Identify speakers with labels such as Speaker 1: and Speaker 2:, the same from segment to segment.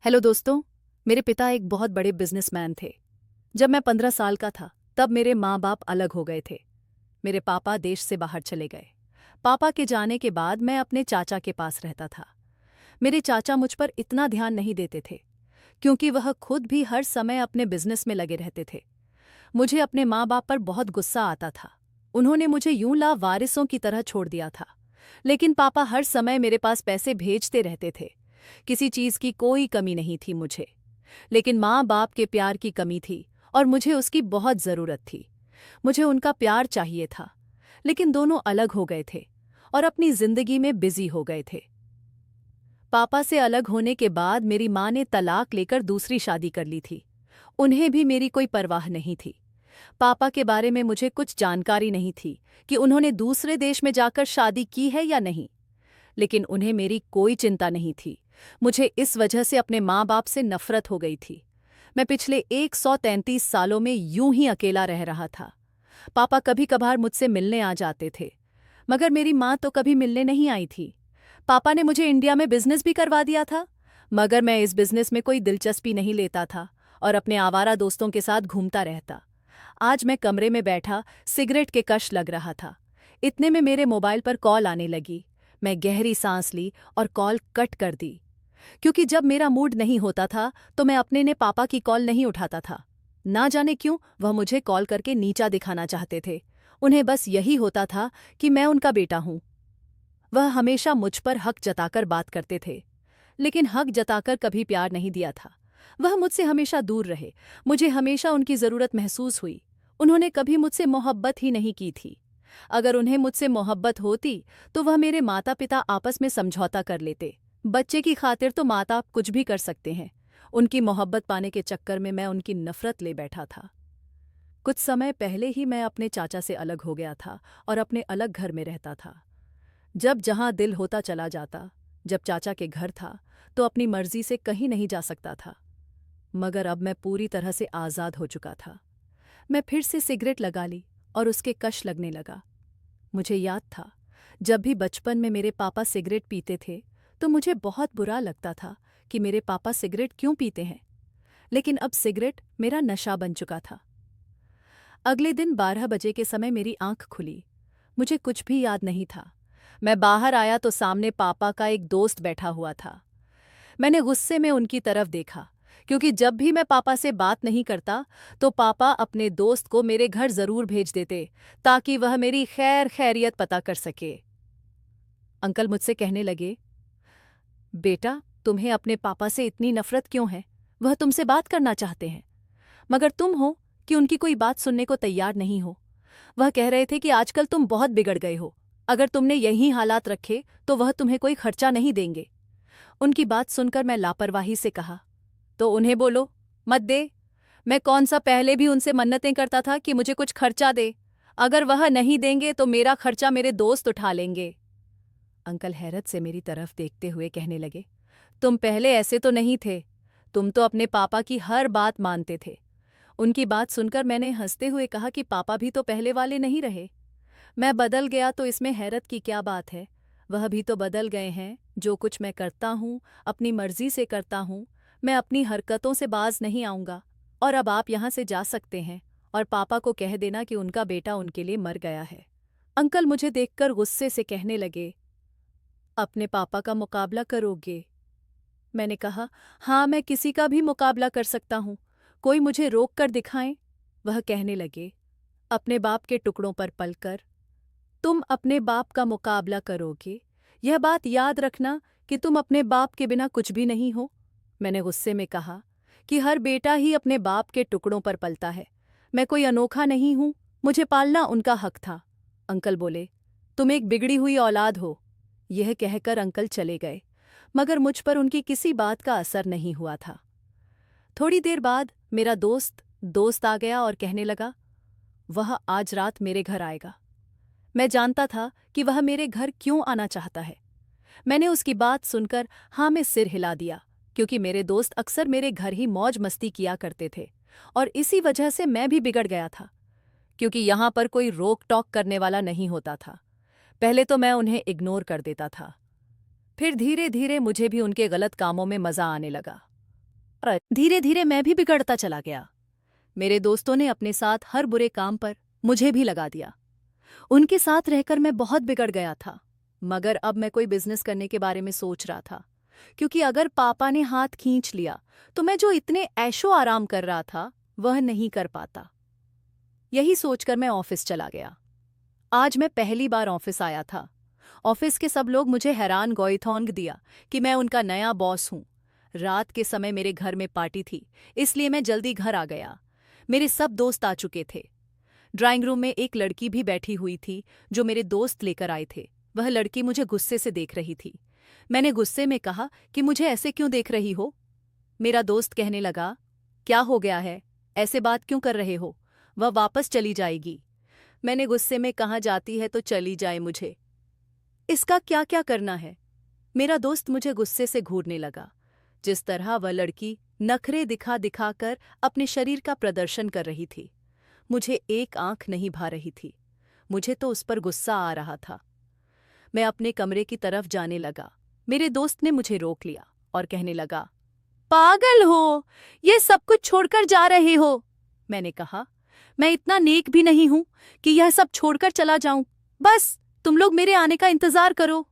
Speaker 1: Hello दोस्तों। मेरे पिता एक बहुत बड़े बिजनेसमैन थे। जब मैं 15 साल का था तब मेरे माँ बाप अलग हो गए थे। मेरे पापा देश से बाहर चले गए। पापा के जाने के बाद मैं अपने चाचा के पास रहता था। मेरे चाचा मुझ पर इतना ध्यान नहीं देते थे क्योंकि वह खुद भी हर समय अपने बिजनेस में लगे रहते थे। मुझे अपने माँ बाप पर बहुत गुस्सा आता था। उन्होंने मुझे यूं लावारिसों की तरह छोड़ दिया था। लेकिन पापा हर समय मेरे पास पैसे भेजते रहते थे। किसी चीज की कोई कमी नहीं थी मुझे। लेकिन माँ बाप के प्यार की कमी थी और मुझे उसकी बहुत जरूरत थी। मुझे उनका प्यार चाहिए था। लेकिन दोनों अलग हो गए थे और अपनी जिंदगी में बिजी हो गए थे। पापा से अलग होने के बाद मेरी माँ ने तलाक लेकर दूसरी शादी कर ली थी। उन्हें भी मेरी कोई परवाह नहीं थी। पापा के बारे में मुझे कुछ जानकारी नहीं थी कि उन्होंने दूसरे देश में जाकर शादी की है या नहीं। लेकिन उन्हें मेरी कोई चिंता नहीं थी। मुझे इस वजह से अपने माँ बाप से नफरत हो गई थी। मैं पिछले 133 सालों में यूं ही अकेला रह रहा था। पापा कभी कभार मुझसे मिलने आ जाते थे, मगर मेरी माँ तो कभी मिलने नहीं आई थी। पापा ने मुझे इंडिया में बिजनेस भी करवा दिया था, मगर मैं इस बिजनेस में कोई दिलचस्पी नहीं लेता था और अपने आवारा दोस्तों के साथ घूमता रहता। आज मैं कमरे में बैठा सिगरेट के कश लग रहा था। इतने में मेरे मोबाइल पर कॉल आने लगी। मैं गहरी सांस ली और कॉल कट कर दी, क्योंकि जब मेरा मूड नहीं होता था तो मैं अपने ने पापा की कॉल नहीं उठाता था। ना जाने क्यों वह मुझे कॉल करके नीचा दिखाना चाहते थे। उन्हें बस यही होता था कि मैं उनका बेटा हूं। वह हमेशा मुझ पर हक जताकर बात करते थे, लेकिन हक जताकर कभी प्यार नहीं दिया था। वह मुझसे हमेशा दूर रहे। मुझे हमेशा उनकी जरूरत महसूस हुई। उन्होंने कभी मुझसे मोहब्बत ही नहीं की थी। अगर उन्हें मुझसे मोहब्बत होती तो वह मेरे माता पिता आपस में समझौता कर लेते। बच्चे की खातिर तो माता कुछ भी कर सकते हैं। उनकी मोहब्बत पाने के चक्कर में मैं उनकी नफरत ले बैठा था। कुछ समय पहले ही मैं अपने चाचा से अलग हो गया था और अपने अलग घर में रहता था। जब जहां दिल होता चला जाता। जब चाचा के घर था तो अपनी मर्जी से कहीं नहीं जा सकता था। मगर अब मैं पूरी तरह से आज़ाद हो चुका था। मैं फिर से सिगरेट लगा ली और उसके कश लगने लगा। मुझे याद था, जब भी बचपन में मेरे पापा सिगरेट पीते थे तो मुझे बहुत बुरा लगता था कि मेरे पापा सिगरेट क्यों पीते हैं। लेकिन अब सिगरेट मेरा नशा बन चुका था। अगले दिन 12 बजे के समय मेरी आंख खुली। मुझे कुछ भी याद नहीं था। मैं बाहर आया तो सामने पापा का एक दोस्त बैठा हुआ था। मैंने गुस्से में उनकी तरफ देखा, क्योंकि जब भी मैं पापा से बात नहीं करता तो पापा अपने दोस्त को मेरे घर जरूर भेज देते ताकि वह मेरी खैर खैरियत पता कर सके। अंकल मुझसे कहने लगे, बेटा तुम्हें अपने पापा से इतनी नफरत क्यों है? वह तुमसे बात करना चाहते हैं, मगर तुम हो कि उनकी कोई बात सुनने को तैयार नहीं हो। वह कह रहे थे कि आजकल तुम बहुत बिगड़ गए हो। अगर तुमने यही हालात रखे तो वह तुम्हें कोई खर्चा नहीं देंगे। उनकी बात सुनकर मैं लापरवाही से कहा, तो उन्हें बोलो मत दे। मैं कौन सा पहले भी उनसे मन्नतें करता था कि मुझे कुछ खर्चा दे। अगर वह नहीं देंगे तो मेरा खर्चा मेरे दोस्त उठा लेंगे। अंकल हैरत से मेरी तरफ देखते हुए कहने लगे, तुम पहले ऐसे तो नहीं थे। तुम तो अपने पापा की हर बात मानते थे। उनकी बात सुनकर मैंने हंसते हुए कहा कि पापा भी तो पहले वाले नहीं रहे। मैं बदल गया तो इसमें हैरत की क्या बात है? वह भी तो बदल गए हैं। जो कुछ मैं करता हूँ अपनी मर्जी से करता हूँ। मैं अपनी हरकतों से बाज नहीं आऊँगा। और अब आप यहाँ से जा सकते हैं और पापा को कह देना कि उनका बेटा उनके लिए मर गया है। अंकल मुझे देखकर गुस्से से कहने लगे, अपने पापा का मुकाबला करोगे? मैंने कहा, हाँ मैं किसी का भी मुकाबला कर सकता हूँ। कोई मुझे रोक कर दिखाएं। वह कहने लगे, अपने बाप के टुकड़ों पर पलकर तुम अपने बाप का मुकाबला करोगे? यह बात याद रखना कि तुम अपने बाप के बिना कुछ भी नहीं हो। मैंने गुस्से में कहा कि हर बेटा ही अपने बाप के टुकड़ों पर पलता है। मैं कोई अनोखा नहीं हूं। मुझे पालना उनका हक था। अंकल बोले, तुम एक बिगड़ी हुई औलाद हो। यह कहकर अंकल चले गए, मगर मुझ पर उनकी किसी बात का असर नहीं हुआ था। थोड़ी देर बाद मेरा दोस्त आ गया और कहने लगा, वह आज रात मेरे घर आएगा। मैं जानता था कि वह मेरे घर क्यों आना चाहता है। मैंने उसकी बात सुनकर हाँ में सिर हिला दिया, क्योंकि मेरे दोस्त अक्सर मेरे घर ही मौज मस्ती किया करते थे और इसी वजह से मैं भी बिगड़ गया था, क्योंकि यहाँ पर कोई रोक टोक करने वाला नहीं होता था। पहले तो मैं उन्हें इग्नोर कर देता था, फिर धीरे धीरे मुझे भी उनके गलत कामों में मजा आने लगा। और धीरे धीरे मैं भी बिगड़ता चला गया। मेरे दोस्तों ने अपने साथ हर बुरे काम पर मुझे भी लगा दिया। उनके साथ रहकर मैं बहुत बिगड़ गया था। मगर अब मैं कोई बिजनेस करने के बारे में सोच रहा था, क्योंकि अगर पापा ने हाथ खींच लिया तो मैं जो इतने ऐशो आराम कर रहा था वह नहीं कर पाता। यही सोचकर मैं ऑफिस चला गया। आज मैं पहली बार ऑफिस आया था। ऑफिस के सब लोग मुझे हैरान गोईथोंग दिया कि मैं उनका नया बॉस हूं। रात के समय मेरे घर में पार्टी थी, इसलिए मैं जल्दी घर आ गया। मेरे सब दोस्त आ चुके थे। ड्राइंग रूम में एक लड़की भी बैठी हुई थी जो मेरे दोस्त लेकर आए थे। वह लड़की मुझे गुस्से से देख रही थी। मैंने गुस्से में कहा कि मुझे ऐसे क्यों देख रही हो। मेरा दोस्त कहने लगा, क्या हो गया है, ऐसे बात क्यों कर रहे हो, वह वापस चली जाएगी। मैंने गुस्से में कहा, जाती है तो चली जाए, मुझे इसका क्या क्या करना है। मेरा दोस्त मुझे गुस्से से घूरने लगा। जिस तरह वह लड़की नखरे दिखा दिखाकर अपने शरीर का प्रदर्शन कर रही थी, मुझे एक आंख नहीं भा रही थी। मुझे तो उस पर गुस्सा आ रहा था। मैं अपने कमरे की तरफ जाने लगा। मेरे दोस्त ने मुझे रोक लिया और कहने लगा, पागल हो, ये सब कुछ छोड़कर जा रहे हो। मैंने कहा, मैं इतना नेक भी नहीं हूं कि यह सब छोड़कर चला जाऊं। बस तुम लोग मेरे आने का इंतजार करो।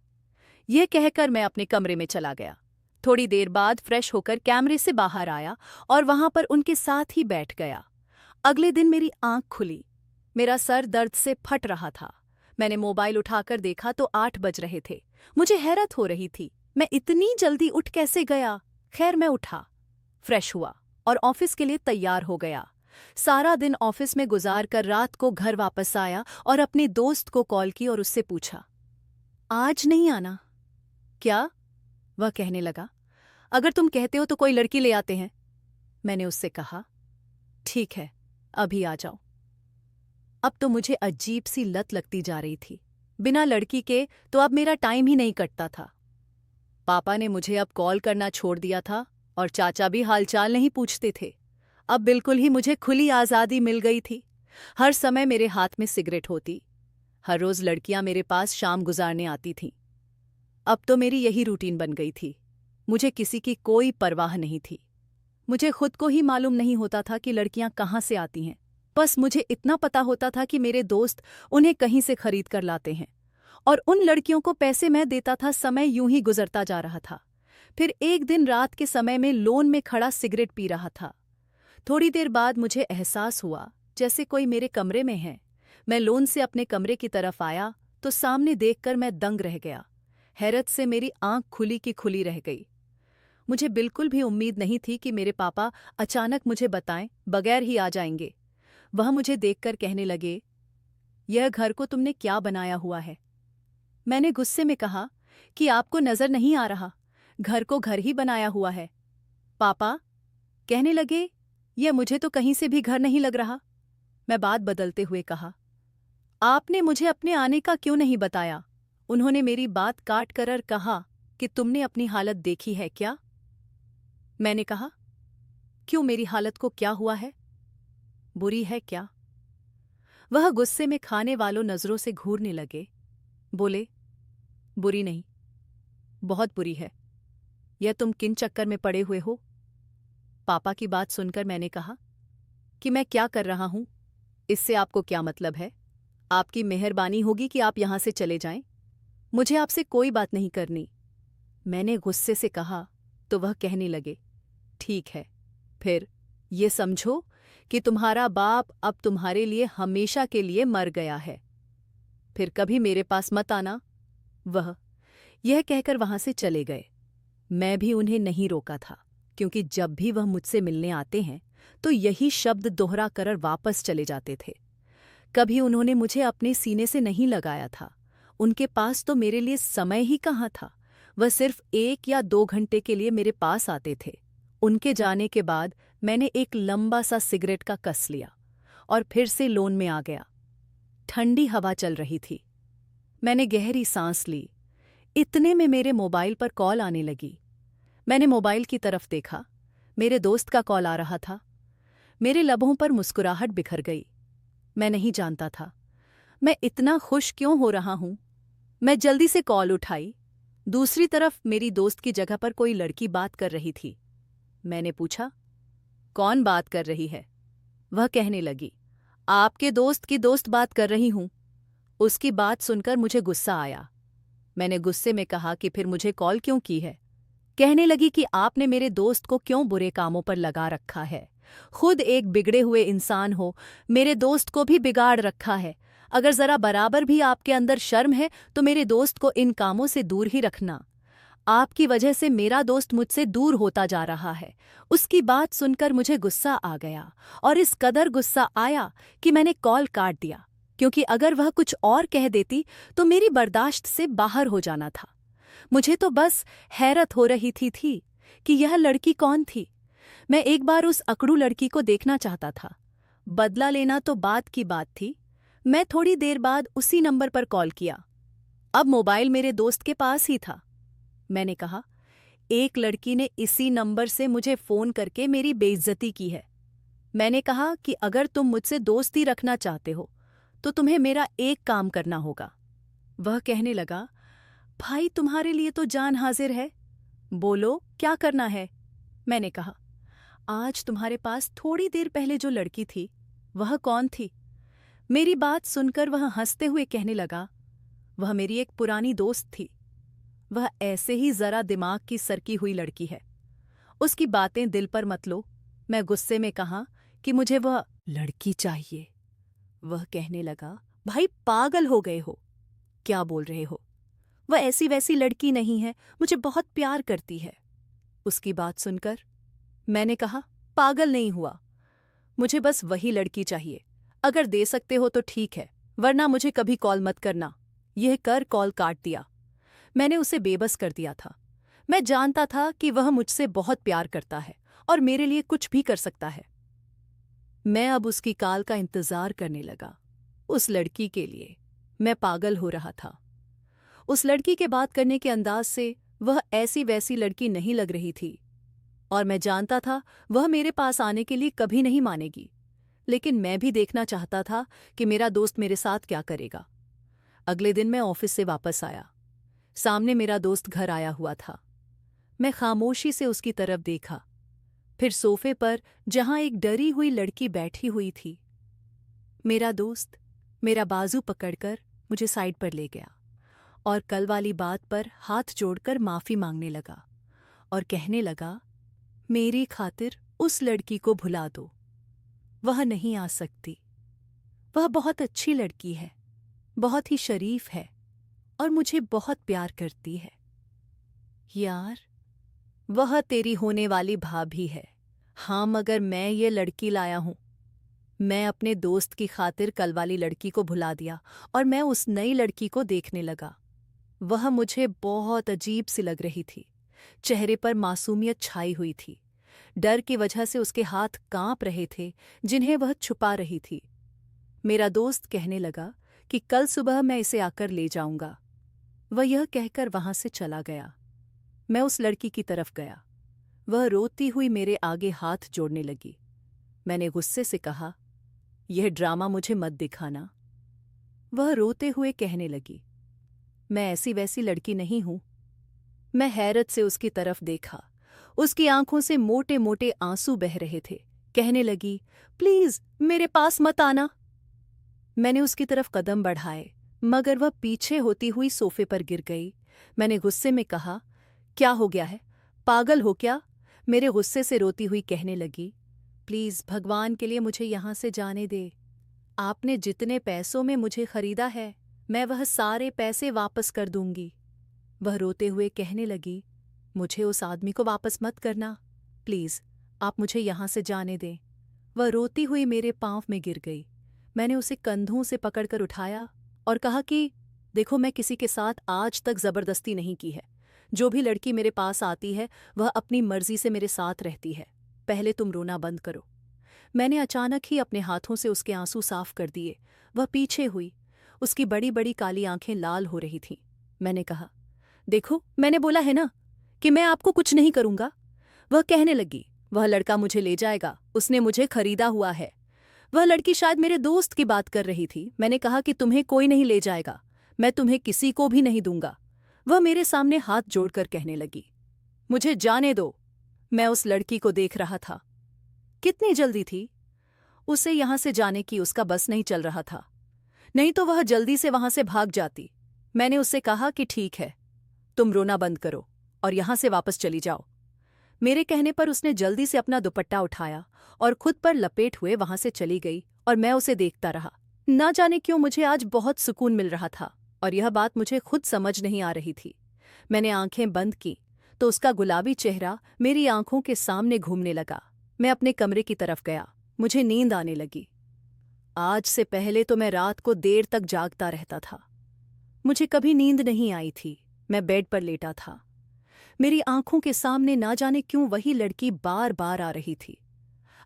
Speaker 1: यह कहकर मैं अपने कमरे में चला गया। थोड़ी देर बाद फ्रेश होकर कैमरे से बाहर आया और वहां पर उनके साथ ही बैठ गया। अगले दिन मेरी आंख खुली। मेरा सर दर्द से फट रहा था। मैंने मोबाइल उठाकर देखा तो 8 बज रहे थे। मुझे हैरत हो रही थी, मैं इतनी जल्दी उठ कैसे गया। खैर मैं उठा, फ्रेश हुआ और ऑफिस के लिए तैयार हो गया। सारा दिन ऑफिस में गुजार कर रात को घर वापस आया और अपने दोस्त को कॉल की और उससे पूछा, आज नहीं आना क्या? वह कहने लगा, अगर तुम कहते हो तो कोई लड़की ले आते हैं। मैंने उससे कहा, ठीक है, अभी आ जाओ। अब तो मुझे अजीब सी लत लगती जा रही थी। बिना लड़की के तो अब मेरा टाइम ही नहीं कटता था। पापा ने मुझे अब कॉल करना छोड़ दिया था और चाचा भी हालचाल नहीं पूछते थे। अब बिल्कुल ही मुझे खुली आज़ादी मिल गई थी। हर समय मेरे हाथ में सिगरेट होती। हर रोज लड़कियां मेरे पास शाम गुजारने आती थीं। अब तो मेरी यही रूटीन बन गई थी। मुझे किसी की कोई परवाह नहीं थी। मुझे खुद को ही मालूम नहीं होता था कि लड़कियां कहाँ से आती हैं। बस मुझे इतना पता होता था कि मेरे दोस्त उन्हें कहीं से खरीद कर लाते हैं और उन लड़कियों को पैसे मैं देता था। समय यूं ही गुजरता जा रहा था। फिर एक दिन रात के समय में लोन में खड़ा सिगरेट पी रहा था। थोड़ी देर बाद मुझे एहसास हुआ जैसे कोई मेरे कमरे में है। मैं लोन से अपने कमरे की तरफ आया तो सामने देखकर मैं दंग रह गया। हैरत से मेरी आंख खुली की खुली रह गई। मुझे बिल्कुल भी उम्मीद नहीं थी कि मेरे पापा अचानक मुझे बताएं बगैर ही आ जाएंगे। वह मुझे देखकर कहने लगे, यह घर को तुमने क्या बनाया हुआ है? मैंने गुस्से में कहा कि आपको नजर नहीं आ रहा, घर को घर ही बनाया हुआ है। पापा कहने लगे, यह मुझे तो कहीं से भी घर नहीं लग रहा। मैं बात बदलते हुए कहा, आपने मुझे अपने आने का क्यों नहीं बताया? उन्होंने मेरी बात काट कर कहा कि तुमने अपनी हालत देखी है क्या? मैंने कहा, क्यों, मेरी हालत को क्या हुआ है? बुरी है क्या? वह गुस्से में खाने वालों नजरों से घूरने लगे। बोले, बुरी नहीं, बहुत बुरी है। यह तुम किन चक्कर में पड़े हुए हो? पापा की बात सुनकर मैंने कहा कि मैं क्या कर रहा हूं, इससे आपको क्या मतलब है? आपकी मेहरबानी होगी कि आप यहां से चले जाएं। मुझे आपसे कोई बात नहीं करनी। मैंने गुस्से से कहा तो वह कहने लगे, ठीक है, फिर ये समझो कि तुम्हारा बाप अब तुम्हारे लिए हमेशा के लिए मर गया है। फिर कभी मेरे पास मत आना। वह यह कहकर वहां से चले गए। मैं भी उन्हें नहीं रोका था, क्योंकि जब भी वह मुझसे मिलने आते हैं तो यही शब्द दोहरा कर वापस चले जाते थे। कभी उन्होंने मुझे अपने सीने से नहीं लगाया था। उनके पास तो मेरे लिए समय ही कहाँ था। वह सिर्फ 1 या 2 घंटे के लिए मेरे पास आते थे। उनके जाने के बाद मैंने एक लंबा सा सिगरेट का कस लिया और फिर से लोन में आ गया। ठंडी हवा चल रही थी। मैंने गहरी सांस ली। इतने में मेरे मोबाइल पर कॉल आने लगी। मैंने मोबाइल की तरफ देखा। मेरे दोस्त का कॉल आ रहा था। मेरे लबों पर मुस्कुराहट बिखर गई। मैं नहीं जानता था मैं इतना खुश क्यों हो रहा हूं। मैं जल्दी से कॉल उठाई। दूसरी तरफ मेरी दोस्त की जगह पर कोई लड़की बात कर रही थी। मैंने पूछा, कौन बात कर रही है? वह कहने लगी, आपके दोस्त की दोस्त बात कर रही हूं। उसकी बात सुनकर मुझे गुस्सा आया। मैंने गुस्से में कहा कि फिर मुझे कॉल क्यों की है? कहने लगी कि आपने मेरे दोस्त को क्यों बुरे कामों पर लगा रखा है? खुद एक बिगड़े हुए इंसान हो, मेरे दोस्त को भी बिगाड़ रखा है। अगर जरा बराबर भी आपके अंदर शर्म है तो मेरे दोस्त को इन कामों से दूर ही रखना। आपकी वजह से मेरा दोस्त मुझसे दूर होता जा रहा है। उसकी बात सुनकर मुझे गुस्सा आ गया और इस कदर गुस्सा आया कि मैंने कॉल काट दिया, क्योंकि अगर वह कुछ और कह देती तो मेरी बर्दाश्त से बाहर हो जाना था। मुझे तो बस हैरत हो रही थी कि यह लड़की कौन थी। मैं एक बार उस अकड़ू लड़की को देखना चाहता था। बदला लेना तो बात की बात थी। मैं थोड़ी देर बाद उसी नंबर पर कॉल किया। अब मोबाइल मेरे दोस्त के पास ही था। मैंने कहा, एक लड़की ने इसी नंबर से मुझे फोन करके मेरी बेइज्जती की है। मैंने कहा कि अगर तुम मुझसे दोस्ती रखना चाहते हो तो तुम्हें मेरा एक काम करना होगा। वह कहने लगा, भाई तुम्हारे लिए तो जान हाजिर है, बोलो क्या करना है? मैंने कहा, आज तुम्हारे पास थोड़ी देर पहले जो लड़की थी वह कौन थी? मेरी बात सुनकर वह हंसते हुए कहने लगा, वह मेरी एक पुरानी दोस्त थी। वह ऐसे ही जरा दिमाग की सरकी हुई लड़की है। उसकी बातें दिल पर मत लो। मैं गुस्से में कहा कि मुझे वह लड़की चाहिए। वह कहने लगा, भाई पागल हो गए हो? क्या बोल रहे हो? वह ऐसी वैसी लड़की नहीं है, मुझे बहुत प्यार करती है। उसकी बात सुनकर मैंने कहा, पागल नहीं हुआ, मुझे बस वही लड़की चाहिए। अगर दे सकते हो तो ठीक है, वरना मुझे कभी कॉल मत करना। यह कर कॉल काट दिया। मैंने उसे बेबस कर दिया था। मैं जानता था कि वह मुझसे बहुत प्यार करता है और मेरे लिए कुछ भी कर सकता है। मैं अब उसकी कॉल का इंतजार करने लगा। उस लड़की के लिए मैं पागल हो रहा था। उस लड़की के बात करने के अंदाज से वह ऐसी वैसी लड़की नहीं लग रही थी और मैं जानता था वह मेरे पास आने के लिए कभी नहीं मानेगी। लेकिन मैं भी देखना चाहता था कि मेरा दोस्त मेरे साथ क्या करेगा। अगले दिन मैं ऑफिस से वापस आया। सामने मेरा दोस्त घर आया हुआ था। मैं खामोशी से उसकी तरफ देखा, फिर सोफे पर जहां एक डरी हुई लड़की बैठी हुई थी। मेरा दोस्त मेरा बाजू पकड़कर मुझे साइड पर ले गया और कल वाली बात पर हाथ जोड़कर माफी मांगने लगा और कहने लगा, मेरी खातिर उस लड़की को भुला दो, वह नहीं आ सकती। वह बहुत अच्छी लड़की है, बहुत ही शरीफ है और मुझे बहुत प्यार करती है। यार, वह तेरी होने वाली भाभी है। हाँ, मगर मैं ये लड़की लाया हूं। मैं अपने दोस्त की खातिर कल वाली लड़की को भुला दिया और मैं उस नई लड़की को देखने लगा। वह मुझे बहुत अजीब सी लग रही थी। चेहरे पर मासूमियत छाई हुई थी। डर की वजह से उसके हाथ कांप रहे थे, जिन्हें वह छुपा रही थी। मेरा दोस्त कहने लगा कि कल सुबह मैं इसे आकर ले जाऊंगा। वह यह कहकर वहां से चला गया। मैं उस लड़की की तरफ गया। वह रोती हुई मेरे आगे हाथ जोड़ने लगी। मैंने गुस्से से कहा, यह ड्रामा मुझे मत दिखाना। वह रोते हुए कहने लगी, मैं ऐसी वैसी लड़की नहीं हूं। मैं हैरत से उसकी तरफ देखा। उसकी आंखों से मोटे मोटे आंसू बह रहे थे। कहने लगी, प्लीज मेरे पास मत आना। मैंने उसकी तरफ कदम बढ़ाए, मगर वह पीछे होती हुई सोफे पर गिर गई। मैंने गुस्से में कहा, क्या हो गया है, पागल हो क्या? मेरे गुस्से से रोती हुई कहने लगी, प्लीज भगवान के लिए मुझे यहां से जाने दे। आपने जितने पैसों में मुझे खरीदा है, मैं वह सारे पैसे वापस कर दूंगी। वह रोते हुए कहने लगी, मुझे उस आदमी को वापस मत करना, प्लीज आप मुझे यहां से जाने दें। वह रोती हुई मेरे पांव में गिर गई। मैंने उसे कंधों से पकड़कर उठाया और कहा कि देखो, मैं किसी के साथ आज तक जबरदस्ती नहीं की है। जो भी लड़की मेरे पास आती है वह अपनी मर्जी से मेरे साथ रहती है। पहले तुम रोना बंद करो। मैंने अचानक ही अपने हाथों से उसके आंसू साफ कर दिए। वह पीछे हुई। उसकी बड़ी बड़ी काली आंखें लाल हो रही थीं। मैंने कहा, देखो, मैंने बोला है ना कि मैं आपको कुछ नहीं करूंगा। वह कहने लगी, वह लड़का मुझे ले जाएगा, उसने मुझे खरीदा हुआ है। वह लड़की शायद मेरे दोस्त की बात कर रही थी। मैंने कहा कि तुम्हें कोई नहीं ले जाएगा, मैं तुम्हें किसी को भी नहीं दूंगा। वह मेरे सामने हाथ जोड़कर कहने लगी, मुझे जाने दो, मैं उस लड़की को देख रहा था। कितनी जल्दी थी उसे यहां से जाने की, उसका बस नहीं चल रहा था, नहीं तो वह जल्दी से वहां से भाग जाती। मैंने उससे कहा कि ठीक है, तुम रोना बंद करो और यहां से वापस चली जाओ। मेरे कहने पर उसने जल्दी से अपना दुपट्टा उठाया और खुद पर लपेट हुए वहां से चली गई और मैं उसे देखता रहा। ना जाने क्यों मुझे आज बहुत सुकून मिल रहा था और यह बात मुझे खुद समझ नहीं आ रही थी। मैंने आंखें बंद की तो उसका गुलाबी चेहरा मेरी आंखों के सामने घूमने लगा। मैं अपने कमरे की तरफ गया। मुझे नींद आने लगी। आज से पहले तो मैं रात को देर तक जागता रहता था। मुझे कभी नींद नहीं आई थी। मैं बेड पर लेटा था। मेरी आंखों के सामने ना जाने क्यों वही लड़की बार बार आ रही थी।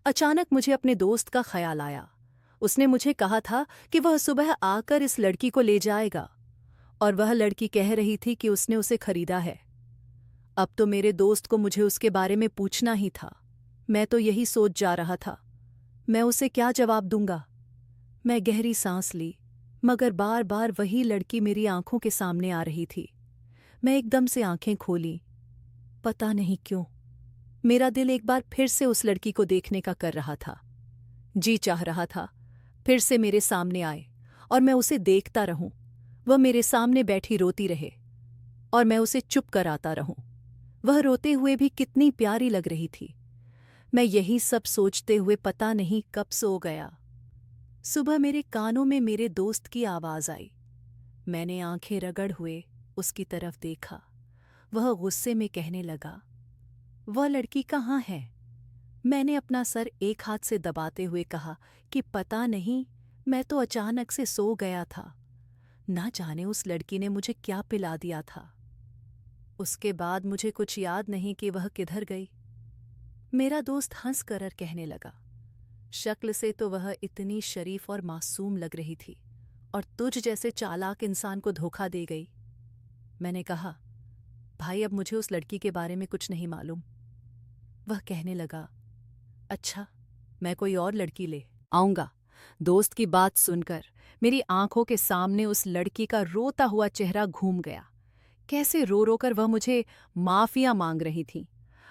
Speaker 1: अचानक मुझे अपने दोस्त का ख्याल आया। उसने मुझे कहा था कि वह सुबह आकर इस लड़की को ले जाएगा और वह लड़की कह रही थी कि उसने उसे खरीदा है। अब तो मेरे दोस्त को मुझे उसके बारे में पूछना ही था। मैं तो यही सोच जा रहा था, मैं उसे क्या जवाब दूंगा। मैं गहरी सांस ली, मगर बार बार वही लड़की मेरी आंखों के सामने आ रही थी। मैं एकदम से आंखें खोली। पता नहीं क्यों मेरा दिल एक बार फिर से उस लड़की को देखने का कर रहा था। जी चाह रहा था फिर से मेरे सामने आए और मैं उसे देखता रहूं। वह मेरे सामने बैठी रोती रहे और मैं उसे चुप कराता रहूं। वह रोते हुए भी कितनी प्यारी लग रही थी। मैं यही सब सोचते हुए पता नहीं कब सो गया। सुबह मेरे कानों में मेरे दोस्त की आवाज आई। मैंने आंखें रगड़ हुए उसकी तरफ देखा। वह गुस्से में कहने लगा, वह लड़की कहाँ है? मैंने अपना सर एक हाथ से दबाते हुए कहा कि पता नहीं, मैं तो अचानक से सो गया था। ना जाने उस लड़की ने मुझे क्या पिला दिया था। उसके बाद मुझे कुछ याद नहीं कि वह किधर गई। मेरा दोस्त हंस कर कहने लगा, शक्ल से तो वह इतनी शरीफ और मासूम लग रही थी और तुझ जैसे चालाक इंसान को धोखा दे गई। मैंने कहा, भाई अब मुझे उस लड़की के बारे में कुछ नहीं मालूम। वह कहने लगा, अच्छा, मैं कोई और लड़की ले आऊंगा। दोस्त की बात सुनकर मेरी आंखों के सामने उस लड़की का रोता हुआ चेहरा घूम गया। कैसे रो रो कर वह मुझे माफिया मांग रही थी।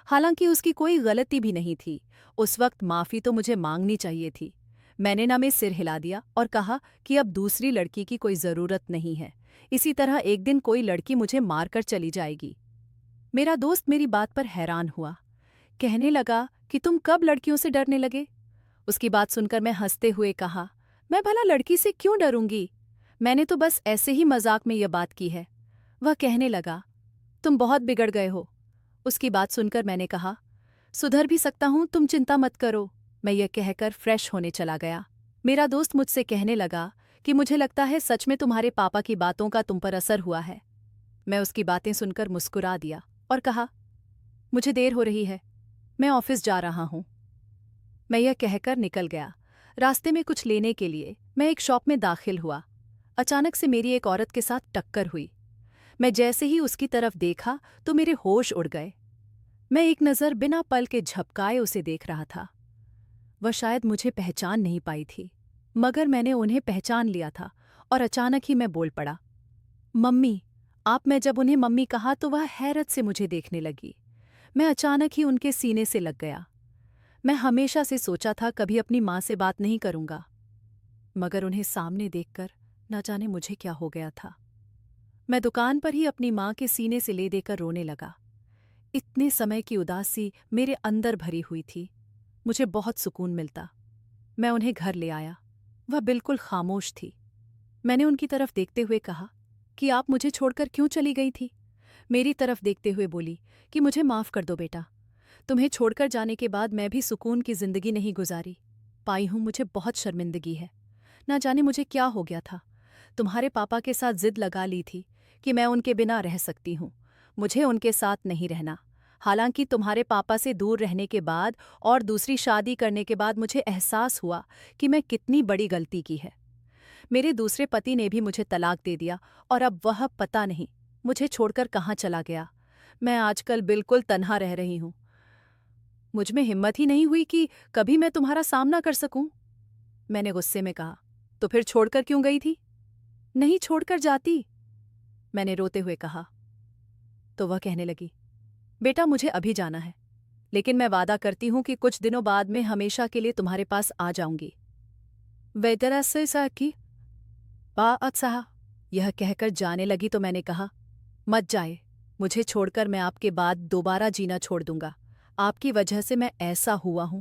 Speaker 1: हालांकि उसकी कोई गलती भी नहीं थी। उस वक्त माफी तो मुझे मांगनी चाहिए थी। मैंने ना में सिर हिला दिया और कहा कि अब दूसरी लड़की की कोई जरूरत नहीं है। इसी तरह एक दिन कोई लड़की मुझे मारकर चली जाएगी। मेरा दोस्त मेरी बात पर हैरान हुआ। कहने लगा कि तुम कब लड़कियों से डरने लगे? उसकी बात सुनकर मैं हंसते हुए कहा, मैं भला लड़की से क्यों डरूंगी? मैंने तो बस ऐसे ही मजाक में यह बात की है। वह कहने लगा, तुम बहुत बिगड़ गए हो। उसकी बात सुनकर मैंने कहा, सुधर भी सकता हूं, तुम चिंता मत करो। मैं यह कहकर फ्रेश होने चला गया। मेरा दोस्त मुझसे कहने लगा कि मुझे लगता है सच में तुम्हारे पापा की बातों का तुम पर असर हुआ है। मैं उसकी बातें सुनकर मुस्कुरा दिया और कहा, मुझे देर हो रही है, मैं ऑफिस जा रहा हूं। मैं यह कहकर निकल गया। रास्ते में कुछ लेने के लिए मैं एक शॉप में दाखिल हुआ। अचानक से मेरी एक औरत के साथ टक्कर हुई। मैं जैसे ही उसकी तरफ देखा तो मेरे होश उड़ गए। मैं एक नज़र बिना पल के झपकाए उसे देख रहा था। वह शायद मुझे पहचान नहीं पाई थी, मगर मैंने उन्हें पहचान लिया था और अचानक ही मैं बोल पड़ा, मम्मी आप। मैं जब उन्हें मम्मी कहा तो वह हैरत से मुझे देखने लगी। मैं अचानक ही उनके सीने से लग गया। मैं हमेशा से सोचा था कभी अपनी माँ से बात नहीं करूंगा, मगर उन्हें सामने देखकर न जाने मुझे क्या हो गया था। मैं दुकान पर ही अपनी माँ के सीने से ले देकर रोने लगा। इतने समय की उदासी मेरे अंदर भरी हुई थी। मुझे बहुत सुकून मिलता। मैं उन्हें घर ले आया। वह बिल्कुल खामोश थी। मैंने उनकी तरफ देखते हुए कहा कि आप मुझे छोड़कर क्यों चली गई थी? मेरी तरफ देखते हुए बोली कि मुझे माफ़ कर दो बेटा, तुम्हें छोड़कर जाने के बाद मैं भी सुकून की जिंदगी नहीं गुजारी पाई हूँ। मुझे बहुत शर्मिंदगी है। ना जाने मुझे क्या हो गया था। तुम्हारे पापा के साथ जिद लगा ली थी कि मैं उनके बिना रह सकती हूँ, मुझे उनके साथ नहीं रहना। हालांकि तुम्हारे पापा से दूर रहने के बाद और दूसरी शादी करने के बाद मुझे एहसास हुआ कि मैं कितनी बड़ी गलती की है। मेरे दूसरे पति ने भी मुझे तलाक दे दिया और अब वह पता नहीं मुझे छोड़कर कहाँ चला गया। मैं आजकल बिल्कुल तन्हा रह रही हूँ। मुझ में हिम्मत ही नहीं हुई कि कभी मैं तुम्हारा सामना कर सकूं। मैंने गुस्से में कहा, तो फिर छोड़कर क्यों गई थी? नहीं छोड़कर जाती, मैंने रोते हुए कहा। तो वह कहने लगी, बेटा मुझे अभी जाना है, लेकिन मैं वादा करती हूँ कि कुछ दिनों बाद मैं हमेशा के लिए तुम्हारे पास आ जाऊंगी। वेदरस की बादशाह यह कहकर जाने लगी तो मैंने कहा, मत जाए, मुझे छोड़कर मैं आपके बाद दोबारा जीना छोड़ दूंगा। आपकी वजह से मैं ऐसा हुआ हूं।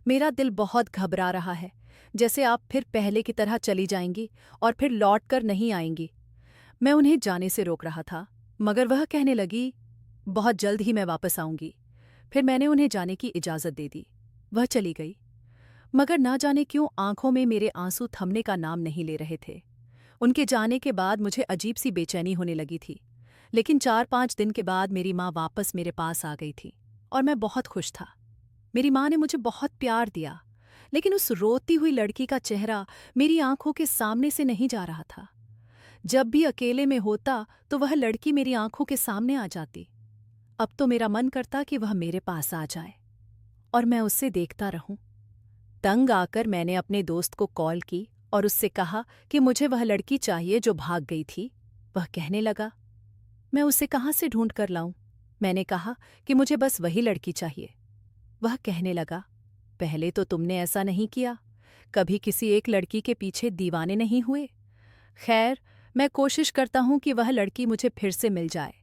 Speaker 1: मेरा दिल बहुत घबरा रहा है, जैसे आप फिर पहले की तरह चली जाएंगी और फिर लौट कर नहीं आएंगी। मैं उन्हें जाने से रोक रहा था, मगर वह कहने लगी, बहुत जल्द ही मैं वापस आऊंगी। फिर मैंने उन्हें जाने की इजाज़त दे दी। वह चली गई, मगर ना जाने क्यों आंखों में मेरे आंसू थमने का नाम नहीं ले रहे थे। उनके जाने के बाद मुझे अजीब सी बेचैनी होने लगी थी, लेकिन 4-5 दिन के बाद मेरी माँ वापस मेरे पास आ गई थी और मैं बहुत खुश था। मेरी माँ ने मुझे बहुत प्यार दिया, लेकिन उस रोती हुई लड़की का चेहरा मेरी आंखों के सामने से नहीं जा रहा था। जब भी अकेले में होता तो वह लड़की मेरी आंखों के सामने आ जाती। अब तो मेरा मन करता कि वह मेरे पास आ जाए और मैं उससे देखता रहूं। तंग आकर मैंने अपने दोस्त को कॉल की और उससे कहा कि मुझे वह लड़की चाहिए जो भाग गई थी। वह कहने लगा, मैं उसे कहाँ से ढूंढ कर लाऊं? मैंने कहा कि मुझे बस वही लड़की चाहिए। वह कहने लगा, पहले तो तुमने ऐसा नहीं किया, कभी किसी एक लड़की के पीछे दीवाने नहीं हुए। खैर, मैं कोशिश करता हूं कि वह लड़की मुझे फिर से मिल जाए।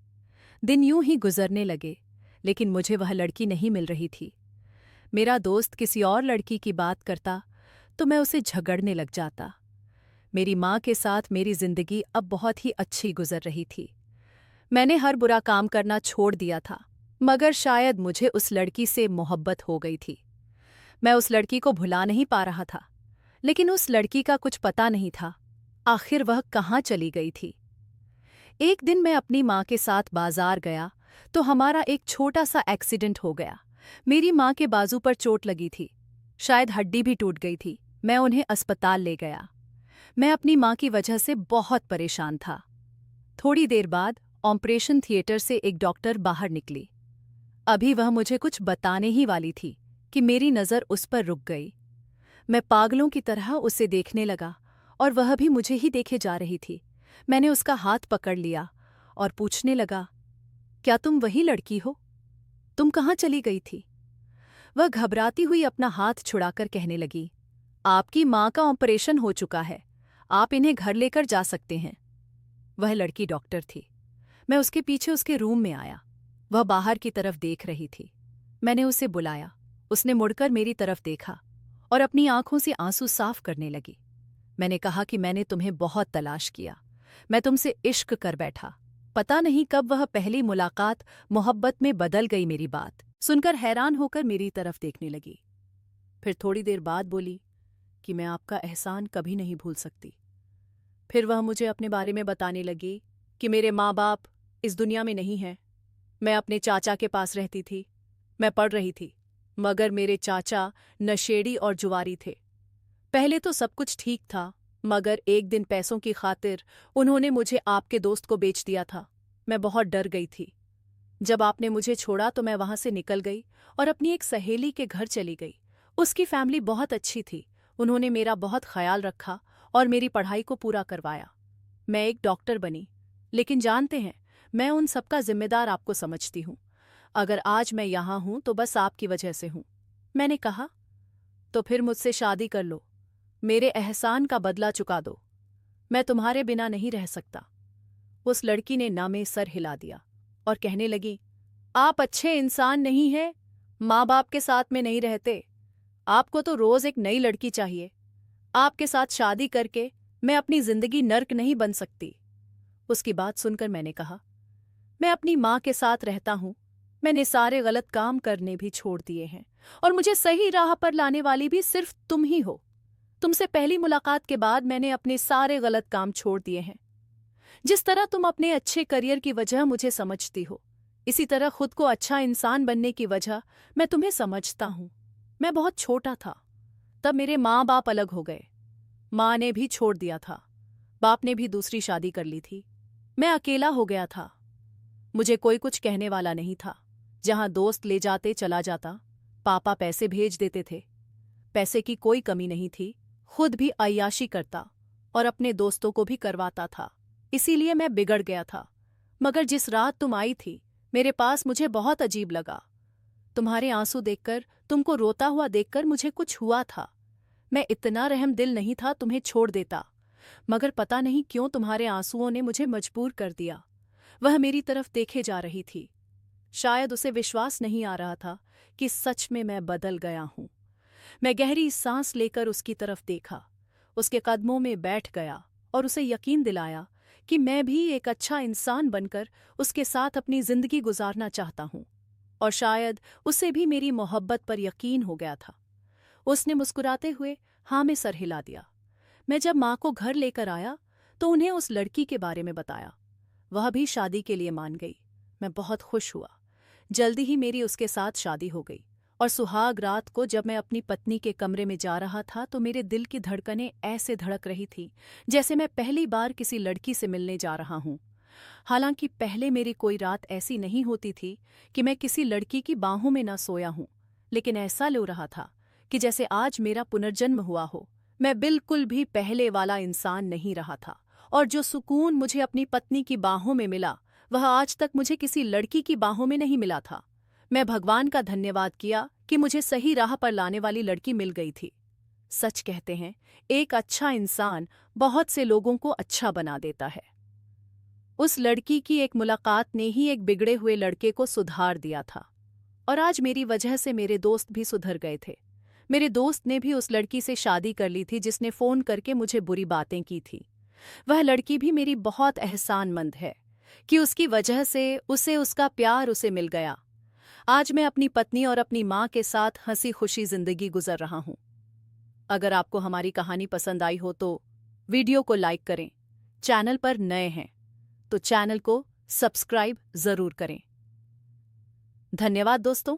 Speaker 1: दिन यूं ही गुजरने लगे, लेकिन मुझे वह लड़की नहीं मिल रही थी। मेरा दोस्त किसी और लड़की की बात करता तो मैं उसे झगड़ने लग जाता। मेरी माँ के साथ मेरी जिंदगी अब बहुत ही अच्छी गुजर रही थी। मैंने हर बुरा काम करना छोड़ दिया था, मगर शायद मुझे उस लड़की से मोहब्बत हो गई थी। मैं उस लड़की को भुला नहीं पा रहा था, लेकिन उस लड़की का कुछ पता नहीं था, आखिर वह कहाँ चली गई थी। एक दिन मैं अपनी माँ के साथ बाजार गया तो हमारा एक छोटा सा एक्सीडेंट हो गया। मेरी माँ के बाजू पर चोट लगी थी, शायद हड्डी भी टूट गई थी। मैं उन्हें अस्पताल ले गया। मैं अपनी माँ की वजह से बहुत परेशान था। थोड़ी देर बाद ऑपरेशन थिएटर से एक डॉक्टर बाहर निकली। अभी वह मुझे कुछ बताने ही वाली थी कि मेरी नज़र उस पर रुक गई। मैं पागलों की तरह उसे देखने लगा और वह भी मुझे ही देखे जा रही थी। मैंने उसका हाथ पकड़ लिया और पूछने लगा, क्या तुम वही लड़की हो? तुम कहाँ चली गई थी? वह घबराती हुई अपना हाथ छुड़ाकर कहने लगी, आपकी माँ का ऑपरेशन हो चुका है, आप इन्हें घर लेकर जा सकते हैं। वह लड़की डॉक्टर थी। मैं उसके पीछे उसके रूम में आया। वह बाहर की तरफ देख रही थी। मैंने उसे बुलाया। उसने मुड़कर मेरी तरफ देखा और अपनी आंखों से आंसू साफ करने लगी। मैंने कहा कि मैंने तुम्हें बहुत तलाश किया, मैं तुमसे इश्क कर बैठा। पता नहीं कब वह पहली मुलाकात मोहब्बत में बदल गई। मेरी बात सुनकर हैरान होकर मेरी तरफ देखने लगी। फिर थोड़ी देर बाद बोली कि मैं आपका एहसान कभी नहीं भूल सकती। फिर वह मुझे अपने बारे में बताने लगी कि मेरे माँ बाप इस दुनिया में नहीं हैं। मैं अपने चाचा के पास रहती थी। मैं पढ़ रही थी, मगर मेरे चाचा नशेड़ी और जुआरी थे। पहले तो सब कुछ ठीक था, मगर एक दिन पैसों की खातिर उन्होंने मुझे आपके दोस्त को बेच दिया था। मैं बहुत डर गई थी। जब आपने मुझे छोड़ा तो मैं वहां से निकल गई और अपनी एक सहेली के घर चली गई। उसकी फैमिली बहुत अच्छी थी। उन्होंने मेरा बहुत ख्याल रखा और मेरी पढ़ाई को पूरा करवाया। मैं एक डॉक्टर बनी, लेकिन जानते हैं, मैं उन सबका जिम्मेदार आपको समझती हूँ। अगर आज मैं यहाँ हूँ तो बस आपकी वजह से हूँ। मैंने कहा, तो फिर मुझसे शादी कर लो, मेरे एहसान का बदला चुका दो। मैं तुम्हारे बिना नहीं रह सकता। उस लड़की ने ना में सर हिला दिया और कहने लगी, आप अच्छे इंसान नहीं हैं, माँ बाप के साथ में नहीं रहते। आपको तो रोज एक नई लड़की चाहिए। आपके साथ शादी करके मैं अपनी जिंदगी नर्क नहीं बन सकती। उसकी बात सुनकर मैंने कहा, मैं अपनी माँ के साथ रहता हूँ। मैंने सारे गलत काम करने भी छोड़ दिए हैं और मुझे सही राह पर लाने वाली भी सिर्फ तुम ही हो। तुमसे पहली मुलाकात के बाद मैंने अपने सारे गलत काम छोड़ दिए हैं। जिस तरह तुम अपने अच्छे करियर की वजह मुझे समझती हो, इसी तरह खुद को अच्छा इंसान बनने की वजह मैं तुम्हें समझता हूं। मैं बहुत छोटा था, तब मेरे माँ बाप अलग हो गए। माँ ने भी छोड़ दिया था, बाप ने भी दूसरी शादी कर ली थी। मैं अकेला हो गया था। मुझे कोई कुछ कहने वाला नहीं था। जहां दोस्त ले जाते चला जाता। पापा पैसे भेज देते थे। पैसे की कोई कमी नहीं थी। खुद भी अय्याशी करता और अपने दोस्तों को भी करवाता था। इसीलिए मैं बिगड़ गया था। मगर जिस रात तुम आई थी मेरे पास, मुझे बहुत अजीब लगा। तुम्हारे आंसू देखकर, तुमको रोता हुआ देखकर मुझे कुछ हुआ था। मैं इतना रहम दिल नहीं था तुम्हें छोड़ देता, मगर पता नहीं क्यों तुम्हारे आंसुओं ने मुझे मजबूर कर दिया। वह मेरी तरफ देखे जा रही थी। शायद उसे विश्वास नहीं आ रहा था कि सच में मैं बदल गया हूं। मैं गहरी सांस लेकर उसकी तरफ देखा, उसके कदमों में बैठ गया और उसे यकीन दिलाया कि मैं भी एक अच्छा इंसान बनकर उसके साथ अपनी जिंदगी गुजारना चाहता हूं। और शायद उसे भी मेरी मोहब्बत पर यकीन हो गया था। उसने मुस्कुराते हुए हाँ में सर हिला दिया। मैं जब माँ को घर लेकर आया तो उन्हें उस लड़की के बारे में बताया। वह भी शादी के लिए मान गई। मैं बहुत खुश हुआ। जल्दी ही मेरी उसके साथ शादी हो गई और सुहाग रात को जब मैं अपनी पत्नी के कमरे में जा रहा था तो मेरे दिल की धड़कनें ऐसे धड़क रही थी जैसे मैं पहली बार किसी लड़की से मिलने जा रहा हूं। हालांकि पहले मेरी कोई रात ऐसी नहीं होती थी कि मैं किसी लड़की की बाहों में ना सोया हूं, लेकिन ऐसा लग रहा था कि जैसे आज मेरा पुनर्जन्म हुआ हो। मैं बिल्कुल भी पहले वाला इंसान नहीं रहा था और जो सुकून मुझे अपनी पत्नी की बाहों में मिला वह आज तक मुझे किसी लड़की की बाहों में नहीं मिला था। मैं भगवान का धन्यवाद किया कि मुझे सही राह पर लाने वाली लड़की मिल गई थी। सच कहते हैं, एक अच्छा इंसान बहुत से लोगों को अच्छा बना देता है। उस लड़की की एक मुलाकात ने ही एक बिगड़े हुए लड़के को सुधार दिया था और आज मेरी वजह से मेरे दोस्त भी सुधर गए थे। मेरे दोस्त ने भी उस लड़की से शादी कर ली थी जिसने फोन करके मुझे बुरी बातें की थी। वह लड़की भी मेरी बहुत एहसानमंद है कि उसकी वजह से उसे उसका प्यार उसे मिल गया। आज मैं अपनी पत्नी और अपनी माँ के साथ हंसी खुशी जिंदगी गुजर रहा हूँ। अगर आपको हमारी कहानी पसंद आई हो तो वीडियो को लाइक करें। चैनल पर नए हैं तो चैनल को सब्सक्राइब जरूर करें। धन्यवाद दोस्तों।